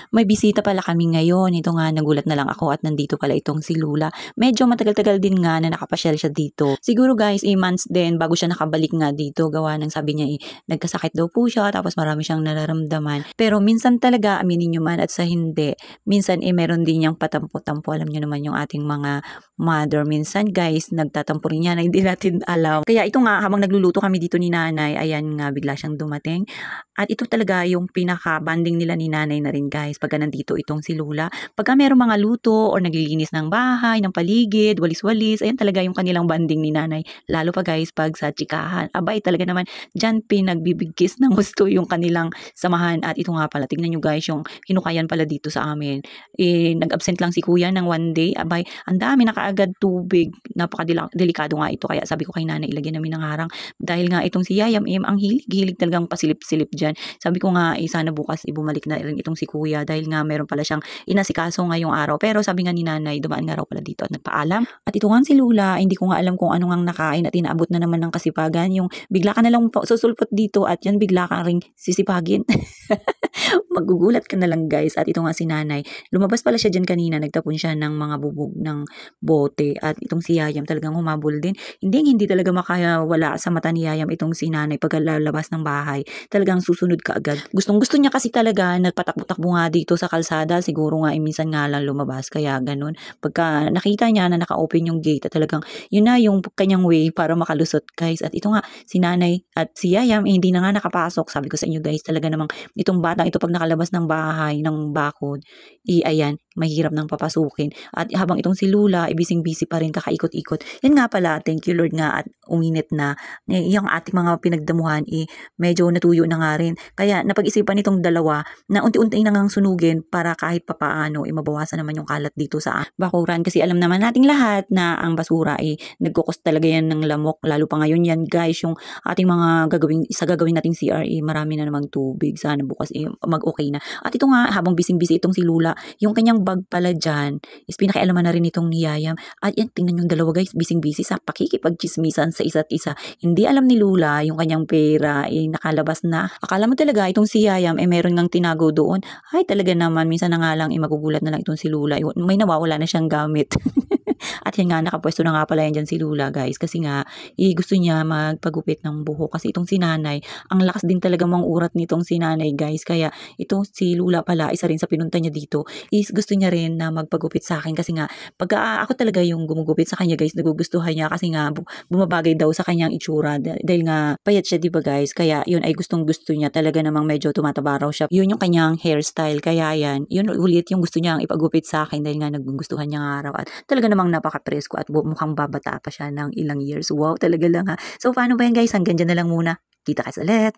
May bisita pala kami ngayon. Ito nga, nagulat na lang ako at nandito pala itong si Lula. Medyo matagal-tagal din nga na nakapasyal siya dito. Siguro guys, months din bago siya nakabalik nga dito. Gawa ng sabi niya nagkasakit daw po siya tapos marami siyang nararamdaman. Pero minsan talaga, aminin nyo man at sa hindi, minsan meron din niyang patampo-tampo. Alam nyo naman yung ating mga mother. Minsan guys, nagtatampo rin niya na hindi natin alam. Kaya ito nga, habang nagluluto kami dito ni nanay, ayan nga, bigla siyang dumating. At ito talaga yung pinaka-banding nila ni nanay na rin guys pagka nandito itong si Lula. Pagka meron mga luto or naglilinis ng bahay, ng paligid, walis-walis, ayan talaga yung kanilang banding ni nanay. Lalo pa guys pag sa tsikahan. Abay talaga naman dyan pinagbibigkis ng gusto yung kanilang samahan. At ito nga pala, tignan nyo guys yung hinukayan pala dito sa amin. Nag-absent lang si kuya ng one day. Abay, ang dami nakaagad tubig. Napaka-delikado nga ito. Kaya sabi ko kay nanay, ilagyan namin ng harang. Dahil nga itong si Yayam, ang hilig talagang pasilip-silip dyan. Sabi ko nga, sana bukas bumalik na rin itong si kuya dahil nga meron pala siyang inasikaso ngayong araw. Pero sabi nga ni nanay, dumaan nga raw pala dito at nagpaalam. At ito nga si Lula, hindi ko nga alam kung ano nga nakain at inaabot na naman ng kasipagan. Yung bigla ka na lang susulpot dito at yan bigla ka ring sisipagin. Magugulat ka na lang guys. At ito nga si nanay, lumabas pala siya dyan kanina, nagtapon siya ng mga bubog ng bote. At itong si Yayam talagang humabol din. Hindi talaga makawala sa mata ni Yayam itong si nanay paglalabas ng bahay. Talagang susunod ka agad. Gustong-gusto niya kasi talaga, nagpatakbo-takbo nga dito sa kalsada. Siguro nga minsan nga lang lumabas. Kaya ganun. Pagka nakita niya na naka-open yung gate at talagang yun na yung kanyang way para makalusot guys. At ito nga, si nanay at si Yayam hindi na nga nakapasok. Sabi ko sa inyo guys, talaga namang itong batang ito pag nakalabas ng bahay, ng bakod, ayan, mahirap nang papasukin. At habang itong si Lula, busy pa rin, kakaikot-ikot. Yan nga pala, thank you Lord nga at uminit na. Yung ating mga pinagdamuhan, medyo natuyo na nga rin. Kaya napag-isipan nitong dalawa na unti-unti na ngang sunugin para kahit papaano, mabawasan naman yung kalat dito sa bakuran. Kasi alam naman nating lahat na ang basura, nagkukos talaga yan ng lamok. Lalo pa ngayon yan guys, yung ating mga gagawin nating CRE, marami na namang tubig. Sana bukas mag-okay na. At ito nga, habang busy itong si Lula, yung kanyang bag pala dyan, is pinakialaman na rin itong ni Yayam. At yan, tingnan yung dalawa guys, busy sa pakikipagchismisan sa isa't isa. Hindi alam ni Lula yung kanyang pera, nakalabas na. Akala mo talaga itong si Yayam, meron ngang tinago doon. Ay, talaga naman, minsan na nga lang, magugulat na lang itong si Lula. May nawawala na siyang gamit. At yan nga, nakapwesto na nga pala yan dyan si Lula guys. Kasi nga, gusto niya magpagupit ng buhok. Kasi itong si nanay, ang lakas din talaga mang urat nitong si nanay guys. Kaya itong si Lula pala, isa rin sa pinunta niya dito, is gusto niya rin na magpagupit sa akin. Kasi nga, pag ako talaga yung gumugupit sa kanya guys, nagugustuhan niya. Kasi nga, bumabagay daw sa kanyang itsura. Dahil nga, payat siya diba guys. Kaya yun ay gustong gusto niya. Talaga namang medyo tumataba raw siya. Yun yung kanyang hairstyle. Kaya yan, yun ulit yung gusto niyang ipagupit sa akin. Dahil nga nagugustuhan niya nga araw. At talaga namang napaka-presko at mukhang babata pa siya ng ilang years. Wow, talaga lang ha. So, paano ba yan guys? Hanggang dyan na lang muna. Kita kasi ulit.